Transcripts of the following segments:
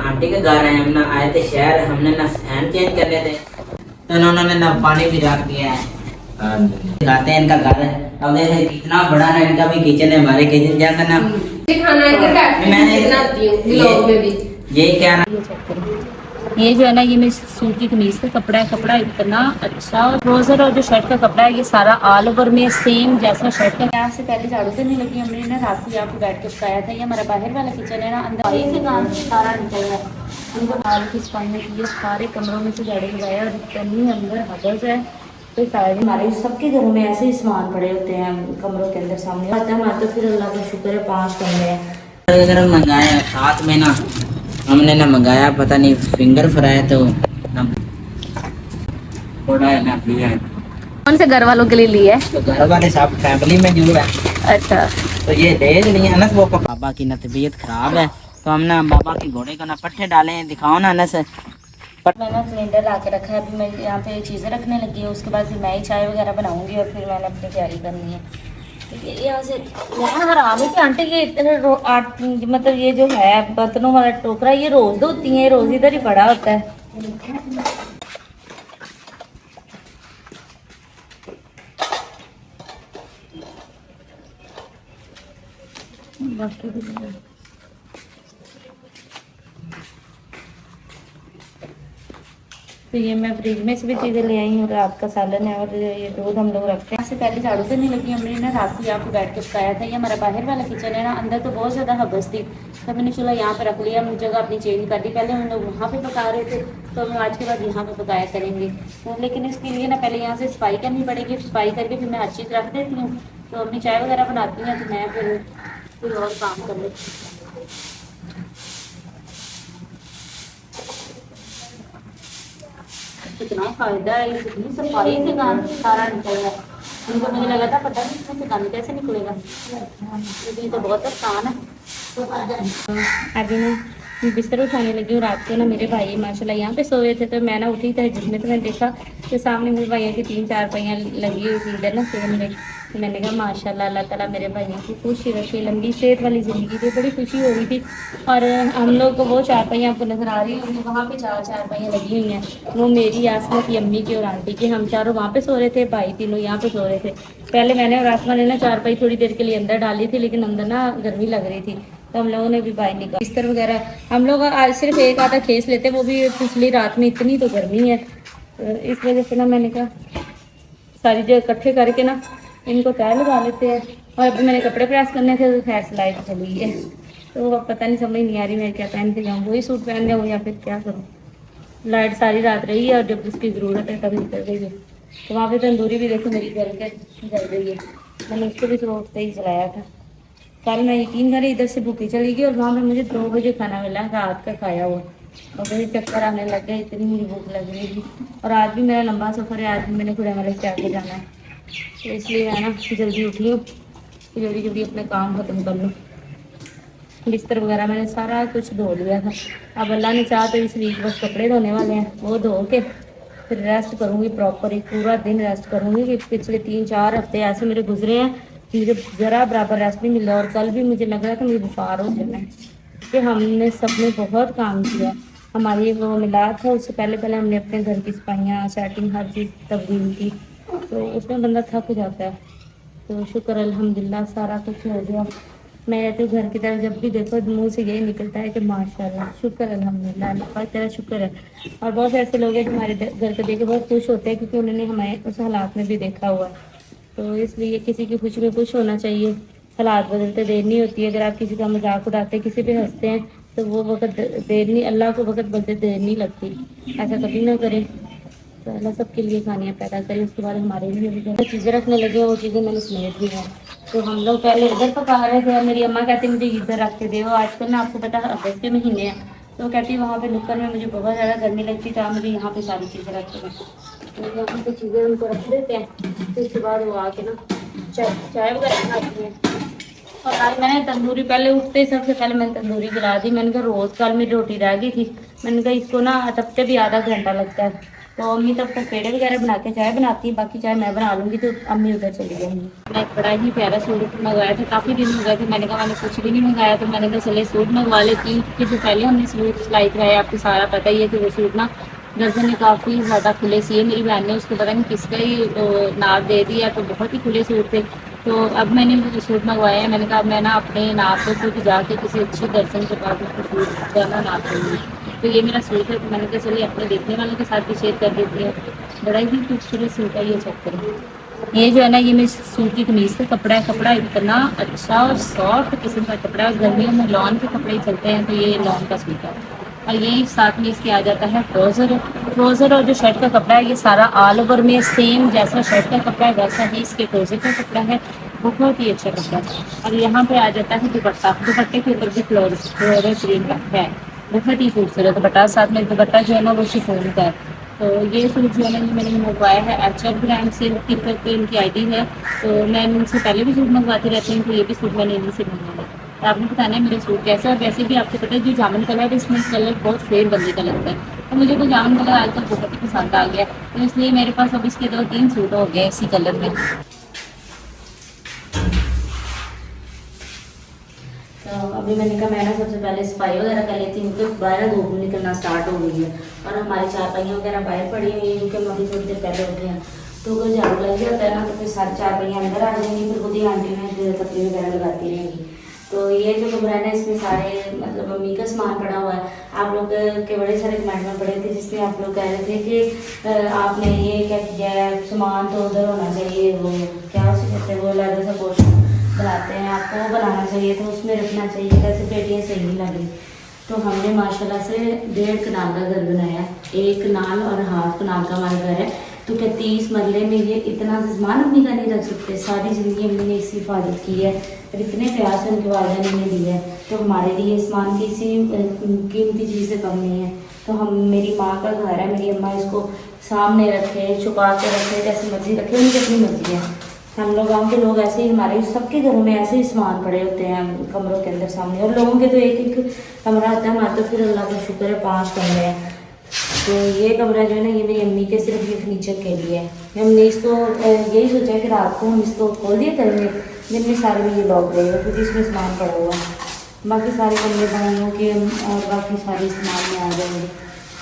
Aunty के घर आए, हम ना आए थे शहर, हमने ना फैन चेंज करने थे तो उन्होंने ना पानी भी रख दिया है। दिखाते हैं इनका घर। अब देखें कितना बड़ा ना इनका भी किचन है, हमारे किचन जैसा ना। खाना इधर बैठ मैंने बनाती हूँ व्लॉग में भी। ये क्या ना, ये जो है ना, ये मेरी सूट की कमीज का कपड़ा है। कपड़ा इतना अच्छा, ट्राउजर और जो शर्ट का कपड़ा है ये सारा ऑल ओवर में सेम जैसा शर्ट का। यहाँ से पहले झाड़ू तो नहीं लगी, हमने ना रात को यहाँ पे बैठ के पकाया था। ये हमारा बाहर वाला किचन है ना, अंदर आई से काम सारा निकल रहा है। उनको हाल की सफाई की सारे कमरों में से झाड़ू लगाया और इतनी अंदर हबस है। तो सारे हमारे सबके घरों में ऐसे ही सामान पड़े होते हैं कमरों के अंदर, सामने आता है हमारे। तो फिर अल्लाह का शुक्र है 5 कमरे हैं। अगर मंगाया साथ में ना, हमने ना मंगाया पता नहीं फिंगर फ्राई तो ना थोड़ा है ना लिया है। कौन से घर वालों के लिए लिया है? तो घर वाले सब फैमिली में जुड़ है। अच्छा, तो ये ले लिया ना। वो बाबा की ना तबीयत खराब है तो हम ना बाबा के घोड़े को ना पट्टे डाले हैं, दिखाओ ना नस। मैंने सिलेंडर ला के रखा है, अभी मैं यहाँ पे चीज़ें रखने लगी हूँ। उसके बाद फिर मैं ही चाय वगैरह बनाऊंगी और फिर मैंने अपनी तैयारी करनी है। तो ये यहाँ से यहाँ हराम है कि आंटी ये इतने मतलब ये जो है बर्तनों वाला टोकरा ये रोज़ धोती हैं, रोज़ इधर ही पड़ा होता है। तो ये मैं फ्रिज में से भी चीज़ें ले आई हूँ। रात का सालन है और ये दूध हम लोग रखते हैं। इससे पहले झाड़ू तो नहीं लगी, हमने ना रात को यहाँ पे बैठ के पकाया था। ये हमारा बाहर वाला किचन है ना, अंदर तो बहुत ज़्यादा हबस थी। तो मैंने चूल्हा यहाँ पे रख लिया, मुझे जगह अपनी चेंज कर दी। पहले हम लोग वहाँ पे पका रहे थे, तो हम आज के बाद यहाँ पे पकाया करेंगे। तो लेकिन इसके लिए ना पहले यहाँ से सफाई करनी पड़ेगी। सफाई करके फिर मैं हर चीज़ रख देती हूँ। तो अपनी चाय वगैरह बनाती हूँ तो मैं फिर और काम कर लेती हूँ। कितना फायदा है, कितनी सफाई से काम सारा निकल रहा है। उनको मुझे लगा था पता नहीं इसमें से गंद कैसे निकलेगा, लेकिन तो बहुत आसान है। अभी मैं बिस्तर उठाने लगी हूँ। रात को ना मेरे भाई माशाल्लाह यहाँ पे सोए थे, तो मैं ना उठी तहज्जुद में, तो मैंने देखा कि सामने मेरे भाइयों की 3-4 पहियाँ लगी हुई थी इधर ना सेवन में। तो मैंने कहा माशाल्लाह अल्लाह ताला मेरे भाइयों की खुशी रखे, लंबी सेहत वाली ज़िंदगी थी। बड़ी खुशी हो रही थी। और हम लोग को वो 4 पहियाँ आपको नज़र आ रही होंगी, वहाँ पे 4 पहियाँ लगी हुई हैं। वो मेरी, आसमा की, अम्मी की और आंटी की। हम चारों वहाँ पे सो रहे थे, भाई तीनों यहाँ पे सो रहे थे। पहले मैंने और आसमा ने ना 4 पाई थोड़ी देर के लिए अंदर डाली थी, लेकिन अंदर ना गर्मी लग रही थी, तो हम लोगों ने भी बाहर निकाला। बिस्तर वगैरह हम लोग आज सिर्फ एक आधा खेस लेते, वो भी पिछली रात में इतनी तो गर्मी है, तो इस वजह से ना मैंने कहा सारी जगह इकट्ठे करके ना इनको तय लगा लेते हैं। और अभी मैंने कपड़े प्रेस करने थे तो खैर सिलाई चली है, तो अब पता नहीं समझ नहीं आ रही मैं क्या पहन के जाऊँ, वही सूट पहन जाऊँ या फिर क्या करूँ। लाइट सारी रात रही है और जब उसकी ज़रूरत है तभी निकल गई है। तो वहाँ पे तंदूरी भी देखो मेरी जल के जल रही है, मैंने उसको भी सुबह उठते ही जलाया था। कल मैं यकीन करें इधर से भूखी चली गई और वहाँ पे मुझे 2 बजे खाना मिला, रात का खाया हुआ, और मुझे चक्कर आने लग गए, इतनी मुझे भूख लग रही थी। और आज भी मेरा लंबा सफ़र है, आज भी मैंने खुड़ामले से आगे जाना है, तो इसलिए मैं ना जल्दी उठी हूँ, जल्दी जल्दी अपने काम ख़त्म कर लूँ। बिस्तर वगैरह मैंने सारा कुछ धो लिया था। अब अल्लाह ने चाहा तो इस वीक बस कपड़े धोने वाले हैं, वो धो के फिर रेस्ट करूँगी प्रॉपर, एक पूरा दिन रेस्ट करूँगी। कि पिछले 3-4 हफ्ते ऐसे मेरे गुजरे हैं, मुझे ज़रा बराबर रेस्ट नहीं मिल रहा। और कल भी मुझे लग रहा था मुझे बुखार हो जाना है, क्योंकि हमने सबने बहुत काम किया। हमारी वो मिलाद था, उससे पहले पहले हमने अपने घर की सफाइयाँ, सेटिंग, हर चीज़ तब्दील की, तो उसमें बंदा थक जाता है। तो शुक्र अल्हम्दुलिल्लाह सारा कुछ हो गया। मैं तो घर की तरफ जब भी देखो मुंह से यही निकलता है कि माशाल्लाह, शुक्र अल्हम्दुलिल्लाह, अल्लाह तेरा शुक्र है। और बहुत ऐसे लोग हैं जो हमारे घर को देख के बहुत खुश होते हैं, क्योंकि उन्होंने हमें उस हालात में भी देखा हुआ है। तो इसलिए किसी की खुशी में खुश होना चाहिए। हालात बदलते देर नहीं होती है। अगर आप किसी का मजाक उड़ाते हैं, किसी पे हंसते हैं, तो वो वक्त देर नहीं, अल्लाह को वक्त बदलते देर नहीं लगती। ऐसा कभी ना करें। तो अल्लाह सबके लिए खानियाँ पैदा करें, उसके बाद हमारे लिए भी जो चीज़ें रखने लगे वो चीज़ें मैंने समेट दी हैं। तो हम लोग पहले इधर पका रहे थे, मेरी अम्मा कहती मुझे इधर रख के दे। आजकल ना आपको पता है अगस्त के महीने हैं, तो वो कहती वहाँ पे नुक्कड़ में मुझे बहुत ज़्यादा गर्मी लगती, तो आप मुझे यहाँ पे सारी चीज़ें रख दें। तो यहाँ पे चीज़ें उनको रख देते हैं, तो उसके बाद वो आके ना चाय वगैरह बनाती हैं। और आज मैंने तंदूरी, पहले उठते ही सबसे पहले मैंने तंदूरी जला दी। मैंने कहा रोज़ कल मेरी रोटी रह गई थी, मैंने कहा इसको ना तपते भी आधा घंटा लगता है, तो अम्मी तब तक पेड़े वगैरह बना के चाय बनाती है, बाकी चाय मैं बना लूँगी, तो अम्मी उधर चली जाएंगी। मैं एक बड़ा ही प्यारा सूट मंगवाया था, काफ़ी दिन हो गए थे, मैंने कहा मैंने कुछ भी नहीं मंगाया, तो मैंने कहा चले सूट मंगवा लेती हूँ, क्योंकि जो पहले हमने सूट सिलाई कराया आपको सारा पता ही है कि वो सूट ना दर्जन में काफ़ी ज़्यादा खुले सिए, मेरी बहन ने उसको पता नहीं किसका ही नाप दे दिया, तो बहुत ही खुले सूट थे। तो अब मैंने जो सूट मंगवाया है, मैंने कहा मैं ना अपने नाप पे खुद जाके किसी अच्छी दर्जन के पास उसको सूट करना नाप लूँगी। तो ये मेरा सूट है, तो मैंने कहा चलिए अपने देखने वालों के साथ भी शेयर कर देती है। बड़ा ही खूबसूरत सूट है, ये चेक करें। ये जो है ना, ये मेरी सूट की कमीज़ का कपड़ा है, कपड़ा इतना अच्छा और सॉफ्ट किस्म का कपड़ा है। गर्मियों में लॉन के कपड़े ही चलते हैं, तो ये लॉन का सूट है। और ये साथ में इसके आ जाता है ट्राउज़र। ट्राउज़र और जो शर्ट का कपड़ा है, ये सारा ऑल ओवर में सेम जैसा शर्ट का कपड़ा है वैसा ही इसके ट्राउज़र का कपड़ा है। बहुत ही अच्छा कपड़ा है। और यहाँ पे आ जाता है दुपट्टा, दुपट्टे के ऊपर भी फ्लोरल प्रिंट है, बहुत ही खूबसूरत दुपट्टा। साथ में दुपट्टा जो है ना वो शिफॉन का है। तो ये सूट जो है ना, ये मैंने मंगवाया है HF ब्रांड से, टिकटॉक पे इनकी आईडी है। तो मैं इनसे पहले भी सूट मंगवाती रहती हूँ, तो ये भी सूट मैंने इन्हीं से मंगवाया। तो आपने बताना है मेरा सूट कैसा है। वैसे भी आपको पता है जो जामुन कलर है, इसमें कलर बहुत फेर बंदी का लगता है, तो मुझे तो जामुन कलर आजकल बहुत ही पसंद आ गया, तो इसलिए मेरे पास अब इसके 2-3 सूट हो गए इसी कलर में। तो अभी मैंने कहा मैं ना सबसे पहले सफाई वगैरह कर लेती हूँ, क्योंकि बाहर धूप निकलना स्टार्ट हो गई है, और हमारी चारपाइयाँ वगैरह बाहर पड़ी हुई हैं, क्योंकि हम अभी थोड़ी देर पहले उठे हैं। तो अगर झाड़ू लग जाता है ना, तो फिर सारी चारपाइयाँ अंदर आ जाएंगी, फिर खुद ही आंटी में कपड़े वगैरह लगाती रहेंगी। तो ये जो कमरा है ना, इसमें सारे मतलब मम्मी का सामान पड़ा हुआ है। आप लोग के बड़े सारे कमेंट में पड़े थे, जिसमें आप लोग कह रहे थे कि आपने ये क्या किया है, सामान तो उधर होना चाहिए, वो क्या उसे कहते हैं, वो लेदर सा पोर्शन बनाते हैं, आपको वो बनाना चाहिए, तो उसमें रखना चाहिए, कैसे पेटियाँ सही नहीं लगी। तो हमने माशाल्लाह से 1.5 कनाल का घर बनाया, 1 कनाल और हाफ कनाल का हमारा घर है। तो क्या 30 मरले में ये इतना सामान अपनी का नहीं रख सकते। सारी ज़िंदगी हमने इसकी हिफाजत की है, और इतने प्यार से उनके वालिदैन ने दी है, तो हमारे लिए सामान किसी कीमती चीज़ से कम नहीं है। तो हम, मेरी माँ का घर है, मेरी अम्मा इसको सामने रखे, छुपा के रखे, जैसे मर्जी रखे, उनकी अपनी मर्जी है। हम लोग, गाँव के लोग ऐसे ही, हमारे सबके घरों में ऐसे ही सामान पड़े होते हैं कमरों के अंदर सामने, और लोगों के तो एक एक कमरा होता है। हमारे तो फिर अल्लाह का शुक्र है 5 कमरे हैं। तो ये कमरा जो है ना, ये मेरी अम्मी के सिर्फ ये फर्नीचर के लिए है। हमने इसको यही सोचा है कि रात को हम इसको खोल दिया करेंगे, दिन में सारे में ये लॉक रहेगा, क्योंकि इसमें सामान पड़ा हुआ है। बाकी सारे कमरे बनाइयों के और बाकी सारे सामान में आ जाएंगे।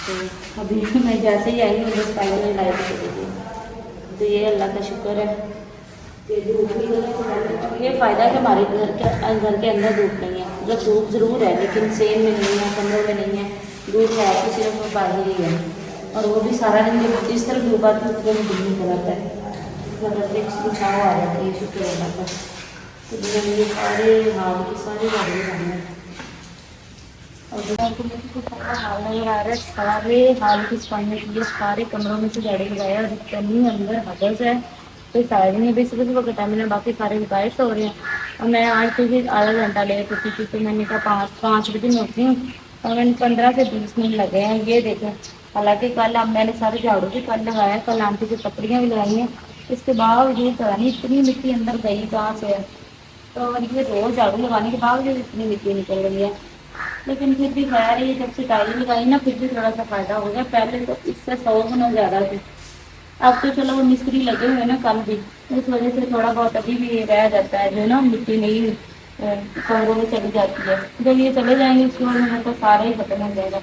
तो अभी मैं जैसे ही आई हूँ बस फाइनल लाइट करेगी। तो ये अल्लाह का शुक्र है। ये फ़ायदा है कि हमारे घर के अंदर धूप नहीं है, मतलब धूप ज़रूर है लेकिन सेम में नहीं है, कमरों में नहीं है, धूप है तो सिर्फ बाहर ही है। और वो भी सारा दिन जब जिस तरफ धूप आती है उस तरफ धूप निकल आता है, मतलब छाव आ जाती है, शुक्र अल्लाह का। तो ये सारे हाल की सारी गाड़ी हैं, और हाल नज़र आ रहा है, सारे हाल की सफाई की है, सारे कमरों में से झाड़ू लगाया, और इतनी अंदर हबस है, कोई साइड नहीं है। सुबह सुबह का टाइम है, बाकी सारे बारिश हो रहे हैं, और मैं आज तो फिर आधा घंटा लेट उठी थी, तो मैंने कहा 5 बजे में उठी हूँ, और मैंने 15 से 20 मिनट लगे हैं। ये देखें, हालांकि कल अब मैंने सारे झाड़ू भी कल लगाया, कल आंटी से कपड़ियाँ भी लगाई हैं, इसके बावजूद पता नहीं इतनी मिट्टी अंदर गई कहाँ से है। तो ये रोज़ झाड़ू लगाने के बावजूद इतनी मिट्टी निकल रही है, लेकिन फिर भी खैर ये जब से टाइल लगाई ना, फिर भी थोड़ा सा फ़ायदा हो गया। पहले तो इससे 100 गुना ज़्यादा थी। अब तो चलो वो मिस्त्री लगे हुए ना कल भी, इस वजह से थोड़ा बहुत अभी भी रह जाता है, जो ना मिट्टी नहीं कमरों में चली जाती है। जब ये चले जाएंगे उसके बाद में तो सारा ही खत्म हो जाएगा।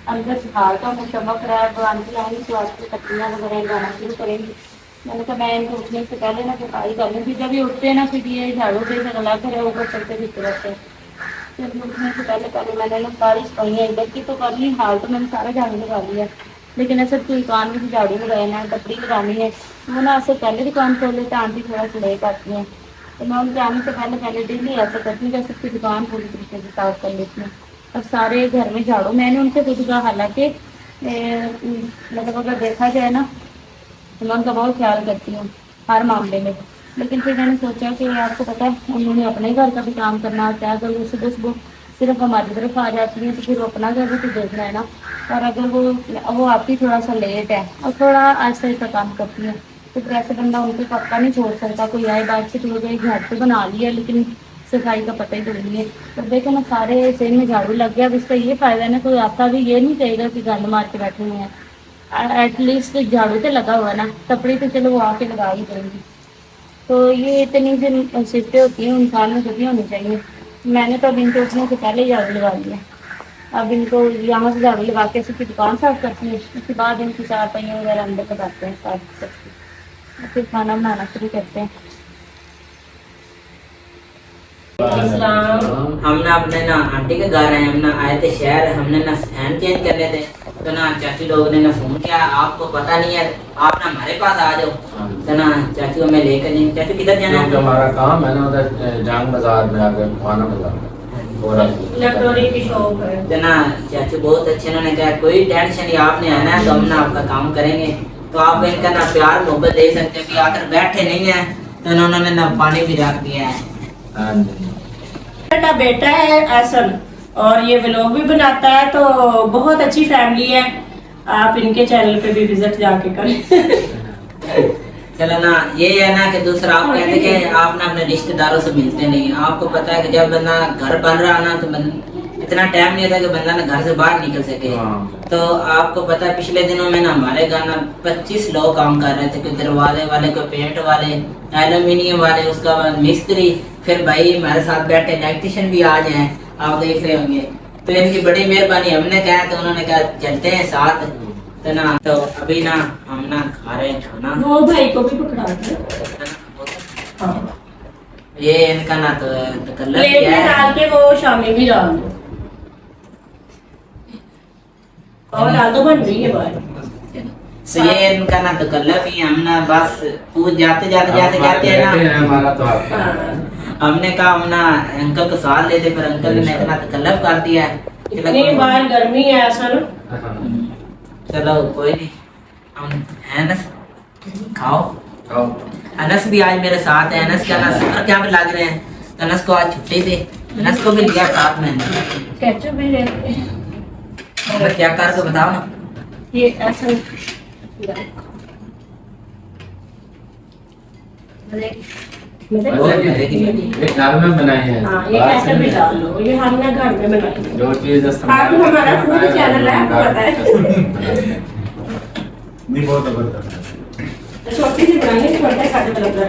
अंदर से हाल का मुँह चमक रहा है, तो आंटी आएंगी तो आपकी कपड़ियाँ वगैरह लगाना शुरू करेंगी। मैंने कहा मैं इनको उठने से पहले ना सफाई कर लूँ, फिर जब ये उठते हैं ना, फिर ये झाड़ू पे से गला कर ऊपर चलते फिरते रहते हैं। फिर उठने से पहले पहले मैंने ना सारी सफाइयाँ इधर की तो कर ली, हाल तो मैंने सारा झाड़ू लगा लिया, लेकिन ऐसा दुकान में झाड़ू लगाना है, कपड़ी लगानी है, वो ना ऐसे पहले दुकान खोल लेते हैं, आंटी थोड़ा सा लेट आती हैं, तो मैं उनके आने से पहले पहले डेली ऐसा करती हूँ, जैसे कि दुकान पूरी तरीके से साफ कर लेती हूँ। और सारे घर में झाड़ू मैंने उनसे खुद कहा, हालांकि मतलब अगर देखा जाए ना, तो मैं उनका बहुत ख्याल करती हूँ हर मामले में, लेकिन फिर मैंने सोचा कि आपको पता है उन्होंने अपने घर का भी काम करना होता है। अगर वो सुबह सुबह सिर्फ हमारी तरफ आ जाती है, तो फिर वो अपना घर भी तो देखना है ना। और अगर वो आती थोड़ा सा लेट है और थोड़ा आहिस्ता आहिस्ता काम करती है, तो फिर ऐसे बंदा उनके पक्का नहीं छोड़ सकता। कोई आए बात से तो गई, घर तो बना लिया लेकिन सफाई का पता ही तो नहीं है। तो देखो ना, सारे सेम में झाड़ू लग गया। अब इसका ये फ़ायदा है ना, कोई आता भी ये नहीं कहेगा कि गंद मार के बैठे हुए हैं। एटलीस्ट झाड़ू तो लगा हुआ है ना, कपड़े तो चलो वो आके लगा ही देंगी। तो ये इतनी सी सिफतें होती हैं इंसान में, कभी होनी चाहिए। मैंने तो अब इनके उठने से पहले ही झाड़ू लगा दिया। अब इनको यहाँ से झाड़ू लगा के इसकी दुकान साफ करती है, उसके बाद इनकी चार पहियाँ वगैरह अंदर लगाते हैं साफ करके, फिर खाना बनाना शुरू करते हैं। हमने अपने ना आंटी के घर आए, हम ना आए थे शहर, हमने ना फैन चेंज करने थे। तो ना चाची लोग ने ना फोन किया, आपको पता नहीं है, आप ना हमारे पास आ जाओ। तो ना चाची को मैं लेकर जाऊँ। चाची किधर जाना है? हमारा काम है ना उधर जांग बाजार में आकर खाना बाजार इलेक्ट्रॉनिक की शॉप है। तो ना चाची बहुत अच्छे, उन्होंने कहा कोई टेंशन नहीं, आपने आना है तो हम ना आपका काम करेंगे। तो आप इनका ना प्यार मोहब्बत दे सकते हैं कि आकर बैठे नहीं है। तो उन्होंने ना पानी भी रख दिया है। का बेटा है असम, और ये व्लॉग भी बनाता है, तो बहुत अच्छी फैमिली है। आप इनके चैनल पे भी विजिट जाके करें। चलो ना, ये है ना कि दूसरा आप कहते कि आप ना अपने रिश्तेदारों से मिलते नहीं। आपको पता है कि जब बंदा घर बन रहा ना तो इतना टाइम नहीं था कि बंदा ना घर से बाहर निकल सके। तो आपको पता है पिछले दिनों में ना हमारे घर ना 25 लोग काम कर रहे थे, कोई दरवाजे वाले, कोई पेंट वाले, एल्यूमिनियम वाले, उसका बाद मिस्त्री, फिर भाई हमारे साथ बैठे इलेक्ट्रिशियन भी आज हैं, आप देख रहे होंगे। तो इनकी बड़ी मेहरबानी, हमने कहा तो उन्होंने कहा चलते हैं साथ। तो ना तो अभी ना हम ना खा रहे हैं खाना। वो भाई को भी पकड़ा दो। हाँ। ये इनका ना तो कलर प्लेट में डाल के वो शामी भी डाल दो, और डाल दो, बन रही है बाहर। तो ये इनका ना तो कलर ही, हम ना बस पूछ जाते हैं ना, हमारा तो हमने कहा हम ना अंकल को साथ लेते, पर अंकल ने इतना तकल्लफ कर दिया है। इतनी बाहर गर्मी है ऐसा ना। चलो कोई नहीं, हम अनस खाओ। अनस भी आज मेरे साथ है। अनस का ना सफर क्या भी लग रहे हैं। अनस को आज छुट्टी थी, अनस को भी लिया साथ में। केचप भी ले लो। मैं क्या कर के बताओ ना। ये ऐसा घर में बनाए हैं। हाँ, ये केचप भी डाल लो, ये हमने घर में बनाई। जो चीज आप हमारा फूड चैनल है, आपको पता है। नहीं बहुत जबरदस्त छोटी सी बनाएंगे, छोटा खाते मतलब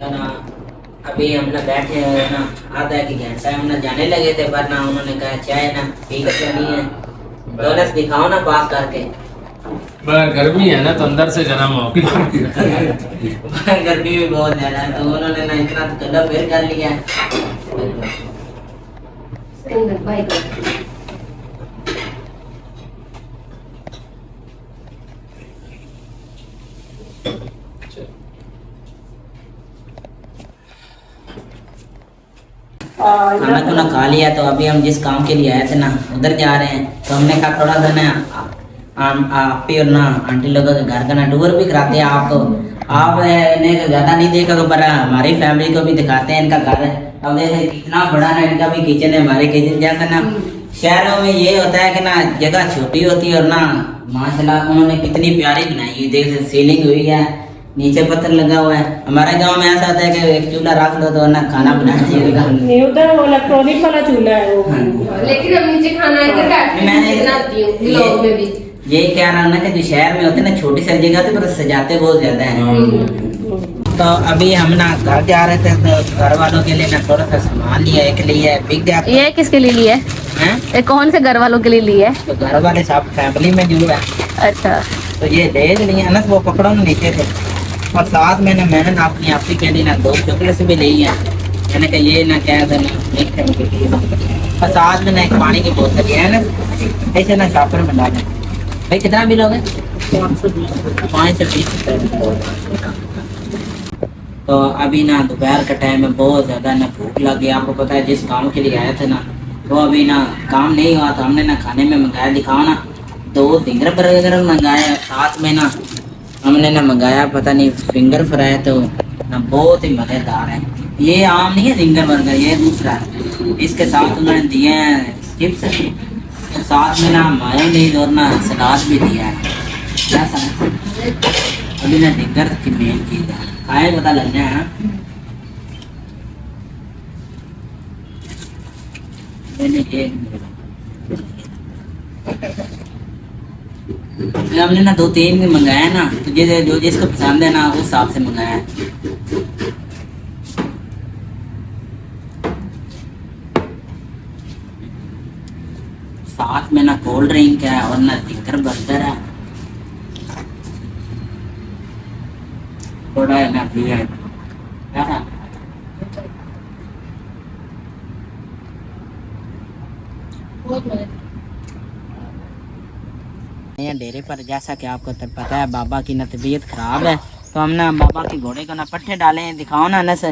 ना अभी हम ना बैठे हैं ना, आधा एक घंटा हम ना जाने लगे थे, पर ना उन्होंने कहा चाय ना पी के नहीं है। डोनस दिखाओ ना पास करके। गर्मी है ना तो अंदर से गर्म हो। गर्मी भी बहुत ज्यादा है, तो उन्होंने ना इतना तो कलर फिर कर लिया है। भाई खाना खुना खा लिया, तो अभी हम जिस काम के लिए आए थे ना उधर जा रहे हैं। तो हमने कहा थोड़ा सा ना आप और ना आंटी लोगों के घर का ना टूर भी कराते हैं आपको। आपने ज्यादा नहीं देखा पर हमारी फैमिली को भी दिखाते हैं इनका घर। अब देखे कितना बड़ा ना इनका भी किचन है, हमारे किचन जैसा ना। शहरों में ये होता है कि ना जगह छोटी होती है, और ना माशाल्लाह उन्होंने कितनी प्यारी बनाई है। देख सीलिंग हुई है, नीचे पत्थर लगा हुआ है। हमारे गांव में ऐसा होता है कि एक चूल्हा रख दो तो ना खाना बनाना चाहिए। नहीं, उधर वो इलेक्ट्रॉनिक वाला चूल्हा है वो। लेकिन हम नीचे खाना इधर बैठ के बनाती हूँ व्लॉग में भी। ये क्या नाम ना कि जो शहर में होते हैं ना छोटी सी जगह होती है पर सजाते बहुत ज्यादा हैं। तो अभी हम ना घर जा रहे थे, तो घर वालों के लिए ना थोड़ा सा सामान लिया, एक लिए बिग गया। ये किसके लिए लिया है? ये कौन से घर वालों के लिए लिया है? तो घर वाले सब फैमिली में जो है, अच्छा, तो ये ले लिए है ना, वो पकड़ो ना नीचे थे। और साथ में ना मैंने ना अपनी आपकी के लिए ना 2 चॉकलेट भी ली है। मैंने कहा ये ना क्या था ना, और साथ में ना एक पानी की बोतल है ना, ऐसे ना शॉपर में डालें। भाई कितना बिल हो गया? 520 रुपये। तो अभी ना दोपहर का टाइम है, बहुत ज़्यादा ना भूख लग गई। आपको पता है जिस काम के लिए आए थे ना, वो अभी ना काम नहीं हुआ था। हमने ना खाने में मंगाया, दिखाओ ना, 2 फिंगर बर्गर मंगाया। साथ में ना हमने ना मंगाया पता नहीं फिंगर फ्राई, तो ना बहुत ही मज़ेदार है। ये आम नहीं है फिंगर बर्गर, ये दूसरा है। इसके साथ उन्होंने दिए हैं चिप्स, और साथ में ना मायोनीज और ना सलाद भी दिया है। क्या सलाद अभी ना फिंगर की मेन चीज़ है, खाए पता लगना है। ये हमने ना 2-3 भी मंगाया ना, तो जो जिसको पसंद है ना उस हिसाब से मंगाया है। साथ में ना कोल्ड ड्रिंक है और ना टिक्कर बर्गर है, थोड़ा है ना भी है। यहाँ डेरे पर जैसा कि आपको पता है बाबा की ना तबीयत खराब है, तो हम ना बाबा के घोड़े को ना पट्ठे डाले हैं। दिखाओ ना नस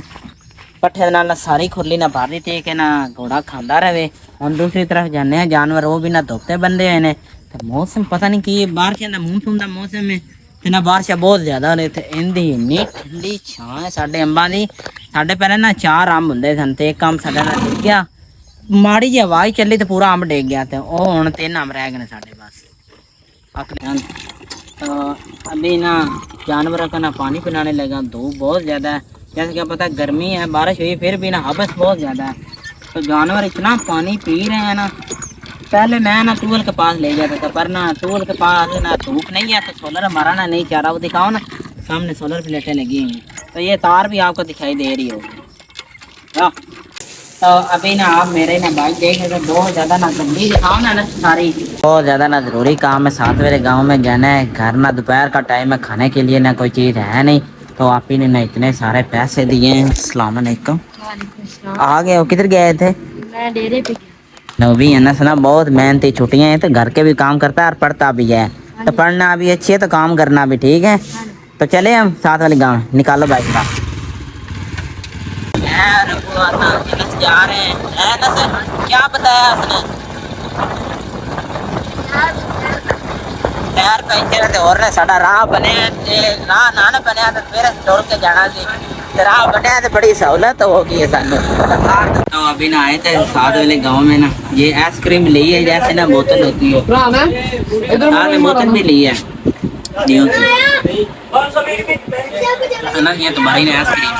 पट्ठे ना सारी खुरली ना भर दी थी कि ना घोड़ा खांदा रहे। हम दूसरी तरफ जाने हैं जानवर वो भी ना धोते बंदे हैं ने। तो मौसम पता नहीं कि बारिश का मानसून का मौसम है ते ना बारिश बहुत ज्यादा हो रही थे। इंदी इन्नी ठंडी छां है साडे अंबां दी। साडे पहले ना 4 अंब हुंदे सन ते एक अंब साडा ना डिग गया, माड़ी जी हवा ही चली तो पूरा अंब डिग गया। तो ओ हुण 3 अंब रह गए साडे पास। तो अभी ना जानवरों का ना पानी पिलाने लगा। धूप बहुत ज़्यादा है, जैसे क्या पता गर्मी है, बारिश हुई फिर भी ना हबस बहुत ज़्यादा है। तो जानवर इतना पानी पी रहे हैं ना। पहले मैं ना ट्यूबवेल के पास ले जाता था, पर ना ट्यूबवेल के पास ना धूप नहीं है, तो सोलर हमारा ना नहीं चाह रहा। वो दिखाओ ना सामने सोलर प्लेटें लगी हुई हैं, तो ये तार भी आपको दिखाई दे रही होगी। तो अभी ना आप मेरे ना बाइक देख रहे थे, बहुत ज़्यादा ना गंदी दिखाओ ना सारी, बहुत ज़्यादा ना ज़रूरी काम है। 7 बजे गांव में जाना है। घर ना दोपहर का टाइम है, खाने के लिए ना कोई चीज़ है नहीं। तो आप ही ने ना इतने सारे पैसे दिए हैं। अस्सलाम वालेकुम। आ गए हो? किधर गए थे? मैं डेरे पे नवी है ना सुना, बहुत मेहनती। छुट्टियाँ हैं तो घर के भी काम करता है और पढ़ता भी है। तो पढ़ना भी अच्छी है तो काम करना भी ठीक है। तो चले हम 7 वाले गाँव, निकालो बाइक का। जा रहे हैं क्या बताया उसने? टायर पंचर ते और ने साडा राह बने राह ना बने तो फिर दौड़ के जाना सी। राह बने तो बड़ी सहूलत होगी है सानू। तो अभी ना आए थे 7 वाले गांव में ना, ये आइसक्रीम ली है जैसे ना बोतल होती है, साथ में बोतल भी ली है ना। ये तुम्हारी ना आइसक्रीम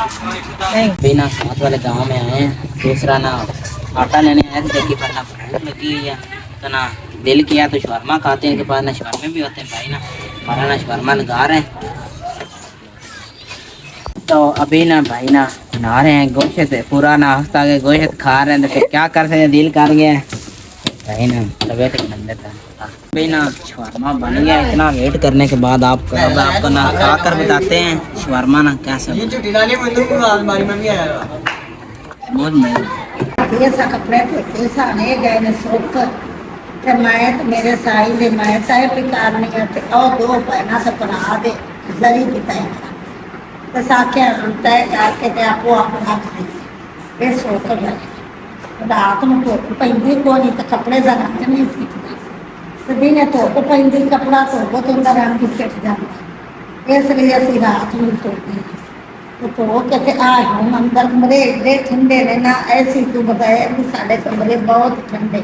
बिना 7 वाले गांव में आए हैं। दूसरा ना आटा लेने आए थे, देखिए पर ना भूख लगी हुई है, तो ना दिल किया तो शवरमा खाते हैं। के पास ना शवरमे भी होते हैं भाई ना, हमारा ना शवरमा लगा रहे हैं। तो अभी ना भाई ना बना रहे हैं गोश्त, पूरा ना हफ्ता के गोश्त खा रहे हैं। तो फिर क्या कर सकते, दिल कर गया भाई ना, तबीयत बन देता है। अभी ना शवरमा बन गया। इतना वेट करने के बाद आपको ना खा कर बताते हैं शवरमा ना कैसा बहुत मजा। ऐसा कपड़े धोते साने गए ने सुख ते मैं ते मेरे साई दे मैं तय पिकारनी ते और 2 बहना ते भरा दे जरी पिताई ते साख्या तय करके ते आपो अपना ये सुख गए। रात में धुप पैंदी को नहीं तो कपड़े का रंग नहीं फिटता, तो दिन धुप पैंदी कपड़ा धोवो तो उनका रंग फिट जाता। इसलिए असं रात में धोते तो कहते आए हम अंदर कमरे एडे ठंडे ने ना, ऐसी तू बताया कि साढ़े कमरे बहुत ठंडे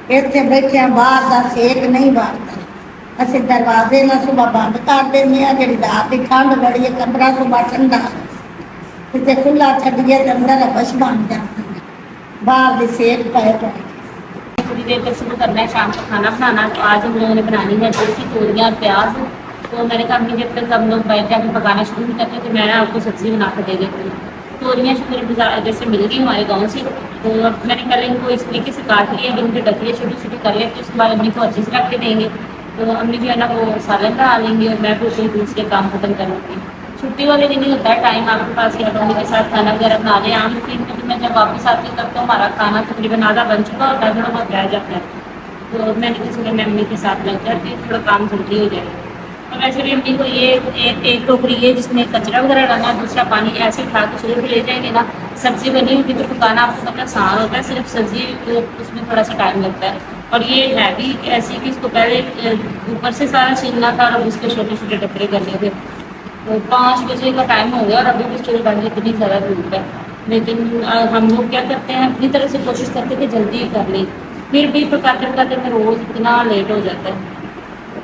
इतने बैठे बाहर का सेक नहीं बारता। असं दरवाजे ना सुबह बंद कर देने, जी रात की ठंड बड़ी है कमरा सुबह ठंडा, कितने खुला छड़िए तो अंदर बश बन जाता है, बाहर की सेक पाए पाए। थोड़ी देर तक शुरू करना है शाम को खाना बनाना। तो आज हम लोगों ने बनानी है देसी तोरियाँ और प्याज। तो मैंने कहा कि जब तक हम लोग बैठ जाकर पकाना शुरू नहीं करते तो मैं आपको सब्ज़ी बना कर दे देती हूँ। तोरियाँ शुक्र बाजार जैसे मिल गई हमारे गाँव से, तो मैंने पहले इनको इस तरीके से काट लिया, इनकी डकलियाँ छोटी छोटी कर लेते, उसके बाद अम्मी को अच्छे से रख के देंगे। तो अम्मी जो है ना वो सालन बना लेंगे और मैं फिर कोई दूसरे काम खत्म कर लूँगी। छुट्टी वाले दिन ही होता है टाइम आपके पास या मम्मी के साथ खाना वगैरह बना लें। आम दिन में तो मैं जब वापस आती हूँ तब तो हमारा खाना तकरीबन आधा बन चुका होता है, थोड़ा बहुत रह जाता है। तो मैंने किसी मैं मम्मी के साथ लग जाती हूँ, थोड़ा काम जल्दी हो जाएगा। और वैसे भी अम्मी को ये एक टोकरी है जिसमें कचरा वगैरह डालना, दूसरा पानी ऐसे उठा के चूल्हे पे ले जाएंगे ना। सब्ज़ी बनी होगी तो पकाना आपको मतलब आसान होता है, सिर्फ सब्ज़ी उसमें थोड़ा सा टाइम लगता है। और ये है भी ऐसी कि इसको पहले ऊपर से सारा छीलना था और उसके छोटे छोटे टुकड़े करने थे। तो 5 बजे का टाइम हो गया और अभी भी स्टोर बन इतनी ज़्यादा धूप है। लेकिन हम लोग क्या करते हैं अपनी तरफ से कोशिश करते हैं कि जल्दी कर लें, फिर भी पकाते पकाते में रोज़ इतना लेट हो जाता है।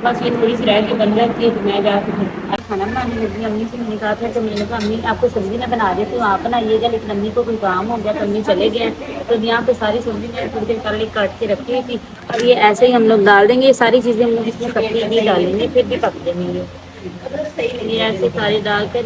बस ये थोड़ी सी रह के बन जाती है तो मैं जाकर फिर खाना बनाने लगी। अम्मी से मैंने कहा था तो मैंने कहा अम्मी आपको सब्जी मैं बना देती हूँ, आप बनाइएगा, लेकिन अम्मी को कोई काम हो गया तो अम्मी चले गए। तो यहाँ पे सारी सब्जी मैंने थोड़ी देर पहले काट के रखी हुई थी। अब ये ऐसे ही हम लोग डाल देंगे, ये सारी चीज़ें हम लोग इसमें पकड़ी भी डालेंगे, फिर भी पक देंगे। ये ऐसे सारी डाल कर